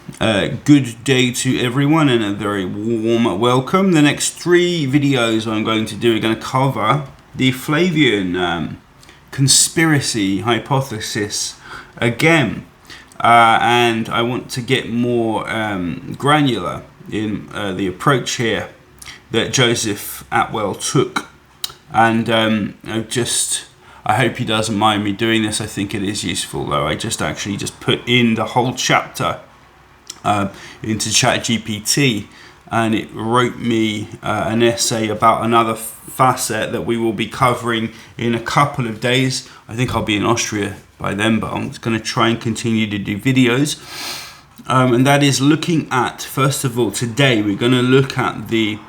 Good day to everyone and a very warm welcome. The next 3 videos I'm going to do are going to cover the Flavian conspiracy hypothesis again. And I want to get more granular in the approach here that Joseph Atwell took. And I hope he doesn't mind me doing this. I think it is useful, though. I just put in the whole chapter into ChatGPT, and it wrote me an essay about another facet that we will be covering in a couple of days. I think I'll be in Austria by then, but I'm going to try and continue to do videos. And that is looking at, first of all, today we're going to look at the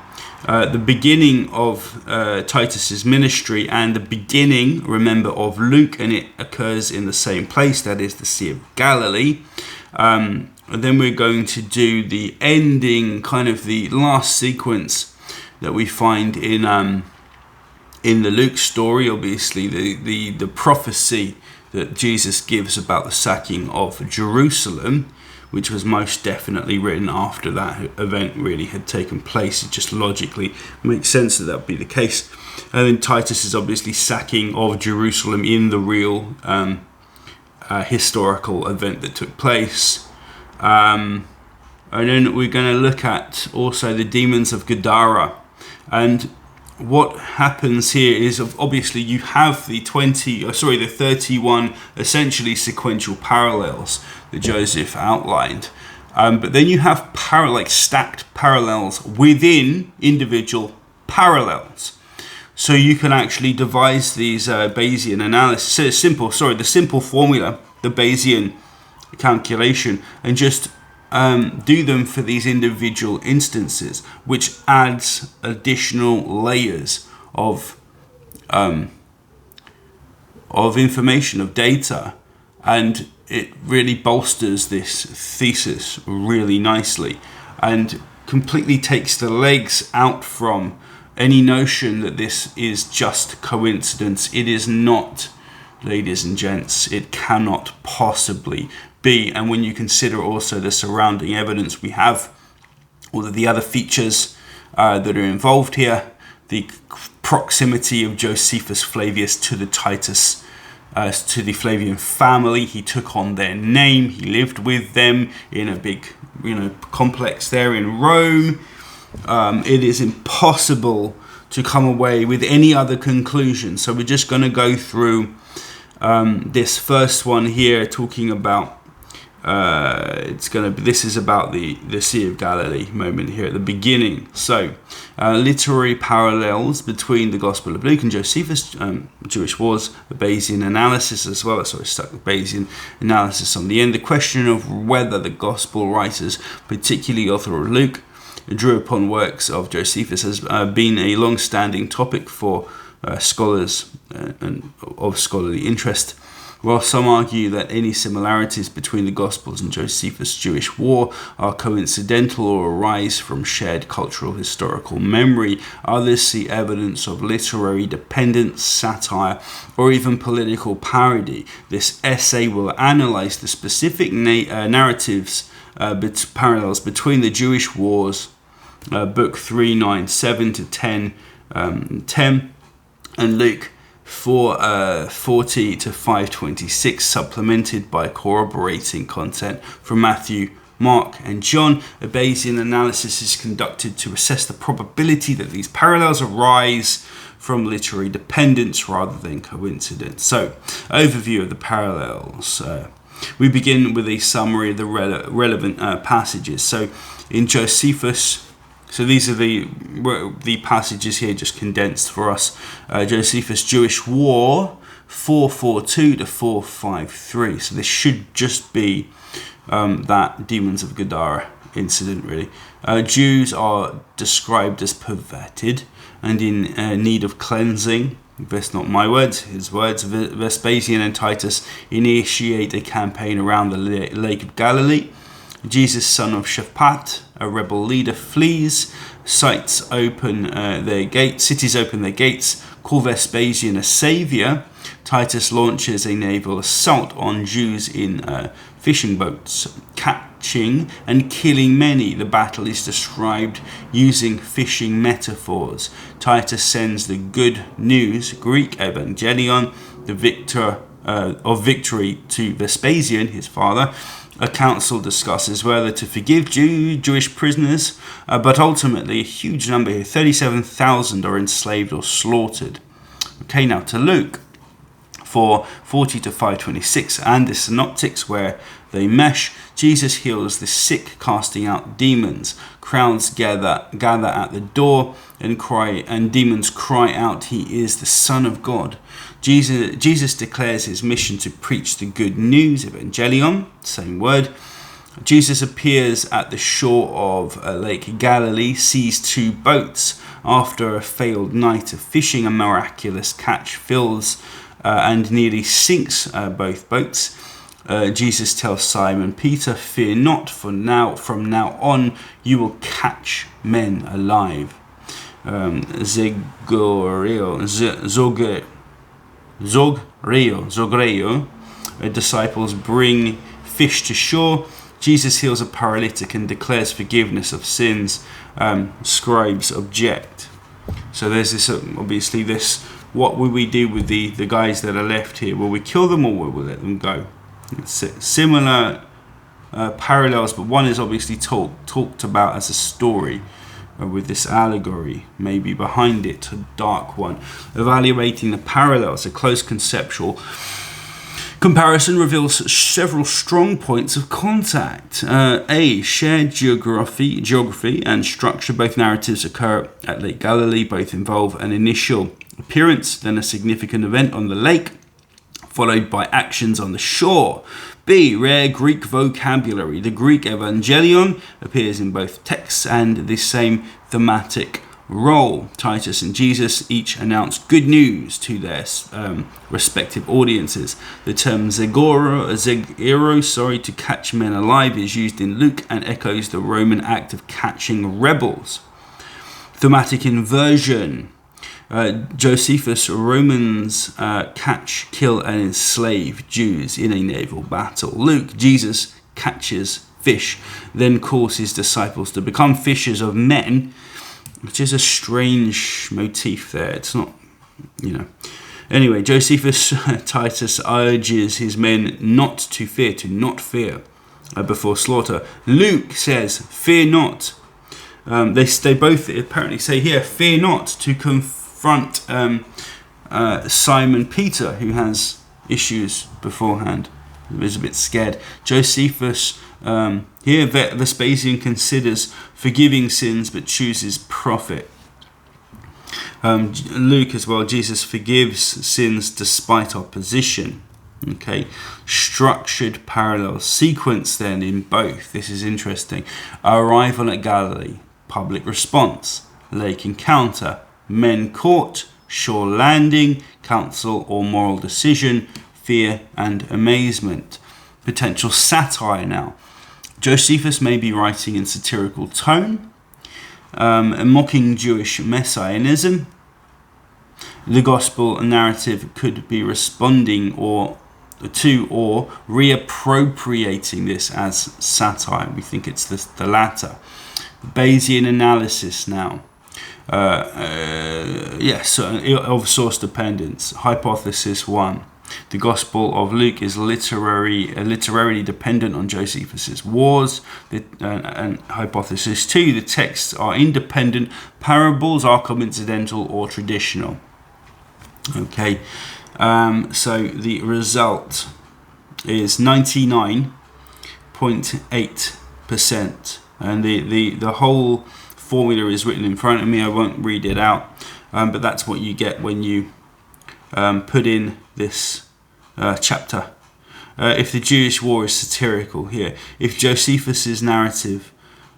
beginning of Titus's ministry and the beginning, remember, of Luke, and it occurs in the same place, that is the Sea of Galilee. And then we're going to do the ending, kind of the last sequence that we find in the Luke story, obviously the prophecy that Jesus gives about the sacking of Jerusalem, which was most definitely written after that event really had taken place. It just logically makes sense that would be the case. And then Titus is obviously sacking of Jerusalem in the real historical event that took place. And then we're going to look at also the demons of Gadara. And what happens here is, obviously you have the 31 essentially sequential parallels that Joseph outlined. But then you have stacked parallels within individual parallels. So you can actually devise these Bayesian analysis. So the simple formula, the Bayesian calculation, and just do them for these individual instances, which adds additional layers of information, of data, and it really bolsters this thesis really nicely and completely takes the legs out from any notion that this is just coincidence. It is not, ladies and gents. It cannot possibly be. And when you consider also the surrounding evidence we have, all of the other features that are involved here, the proximity of Josephus Flavius to the Titus, to the Flavian family, he took on their name, he lived with them in a big, complex there in Rome. It is impossible to come away with any other conclusion. So we're just going to go through this first one here, talking about this is about the Sea of Galilee moment here at the beginning. So literary parallels between the Gospel of Luke and Josephus, Jewish wars, the Bayesian analysis as well. So I stuck the Bayesian analysis on the end. The question of whether the Gospel writers, particularly the author of Luke, drew upon works of Josephus has been a long-standing topic for scholars and of scholarly interest. While some argue that any similarities between the Gospels and Josephus' Jewish war are coincidental or arise from shared cultural historical memory, others see evidence of literary dependence, satire, or even political parody. This essay will analyze the specific narratives parallels between the Jewish wars, Book 397 to 10, and Luke 4:40 to 5:26, supplemented by corroborating content from Matthew, Mark, and John. A Bayesian analysis is conducted to assess the probability that these parallels arise from literary dependence rather than coincidence. So, overview of the parallels. We begin with a summary of the relevant passages. So, in Josephus, so these are the passages here just condensed for us. Josephus' Jewish War, 442 to 453. So this should just be that demons of Gadara incident, really. Jews are described as perverted and in need of cleansing. That's not my words, his words. Vespasian and Titus initiate a campaign around the Lake of Galilee. Jesus, son of Shaphat, a rebel leader, flees. Cities open their gates, call Vespasian a savior. Titus launches a naval assault on Jews in fishing boats. catching and killing many. The battle is described using fishing metaphors. Titus sends the good news, Greek evangelion, the victor of victory, to Vespasian, his father. A council discusses whether to forgive Jewish prisoners, but ultimately a huge number here, 37,000, are enslaved or slaughtered. Okay, now to Luke 4:40 to 5:26, and the synoptics where they mesh. Jesus heals the sick, casting out demons. Crowds gather at the door and demons cry out, "He is the Son of God." Jesus declares his mission to preach the good news, evangelion, same word. Jesus appears at the shore of Lake Galilee, sees two boats. After a failed night of fishing, a miraculous catch fills and nearly sinks both boats. Jesus tells Simon Peter, "Fear not, for from now on you will catch men alive." Zogreo, disciples bring fish to shore. Jesus heals a paralytic and declares forgiveness of sins. Scribes object. So there's this, obviously this, what will we do with the guys that are left here? Will we kill them or will we let them go? It's similar parallels, but one is obviously talked about as a story with this allegory maybe behind it, a dark one. Evaluating the parallels, a close conceptual comparison reveals several strong points of contact. A, shared geography and structure. Both narratives occur at Lake Galilee. Both involve an initial appearance, then a significant event on the lake, followed by actions on the shore. B, rare Greek vocabulary. The Greek evangelion appears in both texts and the same thematic role. Titus and Jesus each announce good news to their respective audiences. The term zegero, to catch men alive, is used in Luke and echoes the Roman act of catching rebels. Thematic inversion. Josephus, Romans catch, kill and enslave Jews in a naval battle. Luke, Jesus catches fish, then calls his disciples to become fishers of men, which is a strange motif there. It's not, Anyway, Josephus, Titus urges his men not to fear before slaughter. Luke says, fear not. They both apparently say here, fear not, to confront Simon Peter, who has issues beforehand. He was a bit scared. Josephus, here Vespasian considers forgiving sins but chooses profit. Luke as well, Jesus forgives sins despite opposition. Okay, structured parallel sequence then in both. This is interesting. Arrival at Galilee, public response, lake encounter, men caught, shore landing, council or moral decision, fear and amazement. Potential satire now. Josephus may be writing in satirical tone, mocking Jewish messianism. The gospel narrative could be responding or reappropriating this as satire. We think it's the latter. Bayesian analysis now. Of source dependence. Hypothesis 1. The Gospel of Luke is literarily dependent on Josephus's wars. And hypothesis 2. The texts are independent. Parables are coincidental or traditional. Okay. So the result is 99.8%. And the whole formula is written in front of me. I won't read it out, but that's what you get when you put in this chapter. If the Jewish war is satirical here, if Josephus's narrative,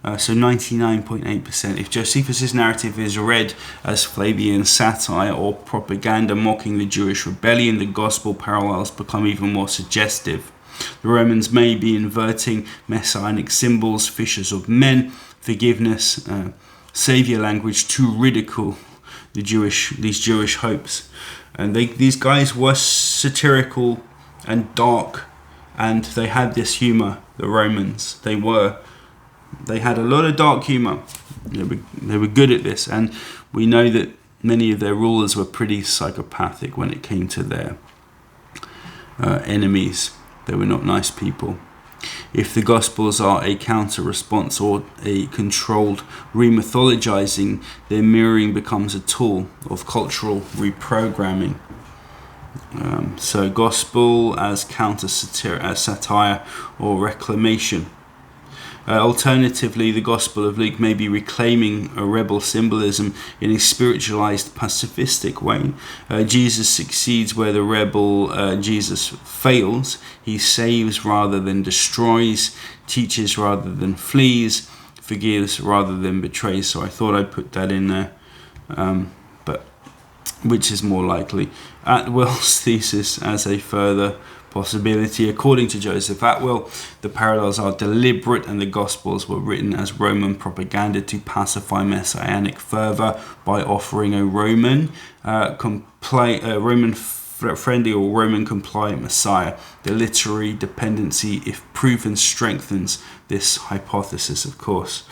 so 99.8%, if Josephus's narrative is read as Flavian satire or propaganda mocking the Jewish rebellion, the gospel parallels become even more suggestive. The Romans may be inverting messianic symbols, fishers of men, forgiveness, savior language to ridicule these Jewish hopes. And these guys were satirical and dark, and they had this humor the Romans. They had a lot of dark humor. They were good at this, and we know that many of their rulers were pretty psychopathic when it came to their enemies. They were not nice people. If the Gospels are a counter-response or a controlled remythologizing, their mirroring becomes a tool of cultural reprogramming. So Gospel as counter-satire or reclamation. Alternatively, the Gospel of Luke may be reclaiming a rebel symbolism in a spiritualized, pacifistic way. Jesus succeeds where the rebel Jesus fails. He saves rather than destroys, teaches rather than flees, forgives rather than betrays. So I thought I'd put that in there, but which is more likely? Atwell's thesis as a further possibility. According to Joseph Atwell, the parallels are deliberate and the Gospels were written as Roman propaganda to pacify messianic fervor by offering a Roman friendly or Roman compliant Messiah. The literary dependency, if proven, strengthens this hypothesis, of course.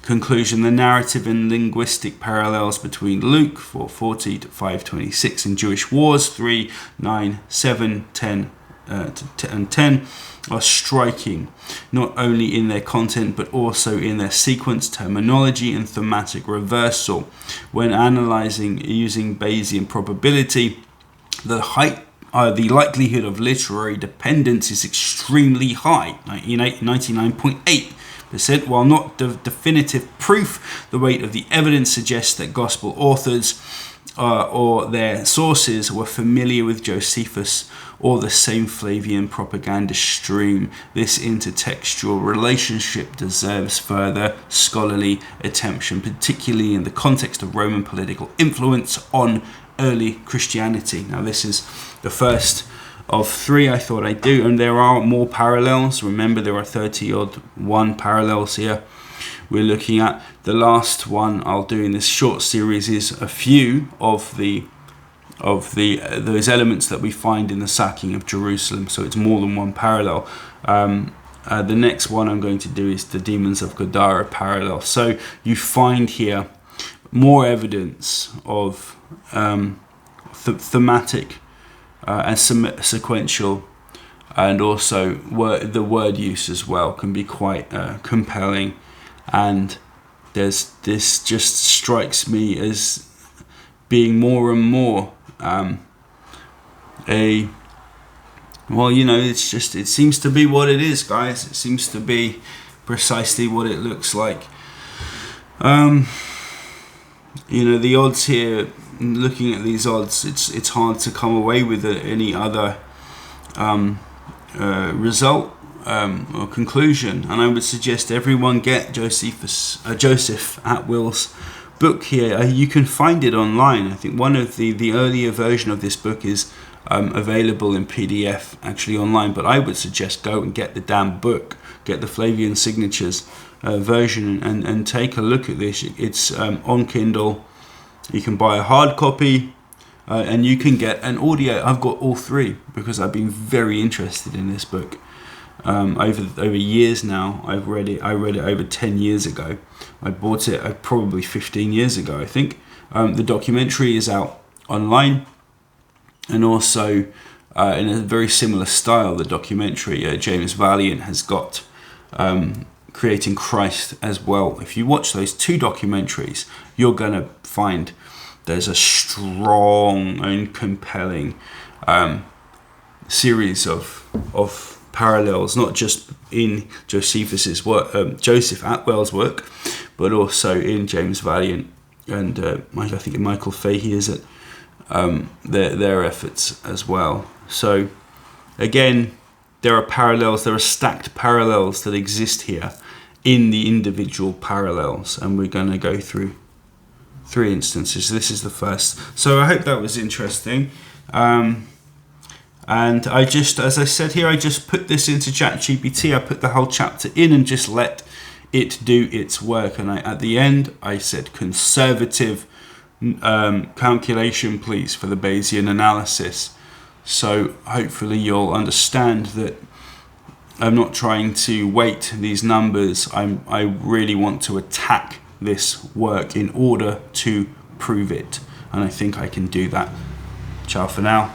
Conclusion: the narrative and linguistic parallels between Luke 4:40 to 5:26 and Jewish Wars 3, 9, 7, 10 and 10 are striking, not only in their content but also in their sequence, terminology and thematic reversal. When analyzing using Bayesian probability, the likelihood of literary dependence is extremely high, 99.8%. While not definitive proof, the weight of the evidence suggests that Gospel authors or their sources were familiar with Josephus or the same Flavian propaganda stream. This intertextual relationship deserves further scholarly attention, particularly in the context of Roman political influence on early Christianity. Now, this is the first of 3 I thought I'd do, and there are more parallels. Remember, there are 30-odd parallels here we're looking at. The last one I'll do in this short series is a few of those elements that we find in the sacking of Jerusalem. So it's more than one parallel. The next one I'm going to do is the demons of Gadara parallel. So you find here more evidence of thematic and sequential, and also the word use as well can be quite compelling. And this just strikes me as being more and more it seems to be what it is, guys. It seems to be precisely what it looks like. The odds here, looking at these odds, it's hard to come away with any other result or conclusion. And I would suggest everyone get Joseph Atwell's book here. You can find it online. I think one of the earlier version of this book is available in PDF actually online, but I would suggest go and get the damn book, get the Flavian Signatures version and take a look at this. It's on Kindle. You can buy a hard copy and you can get an audio. I've got all 3 because I've been very interested in this book over years now. I read it over 10 years ago. I bought it probably 15 years ago, I think. The documentary is out online, and also in a very similar style, the documentary James Valiant has got Creating Christ as well. If you watch those 2 documentaries, you're going to find there's a strong and compelling series of parallels, not just in Josephus's work, Joseph Atwell's work, but also in James Valiant and I think Michael Fahey is it, their efforts as well. So again, there are parallels, there are stacked parallels that exist here in the individual parallels, and we're going to go through 3 instances. This is the first. So I hope that was interesting. And I just, as I said here, I just put this into ChatGPT. I put the whole chapter in and just let it do its work. And at the end, I said conservative calculation, please, for the Bayesian analysis. So hopefully you'll understand that I'm not trying to weight these numbers. I really want to attack this work in order to prove it. And I think I can do that. Ciao for now.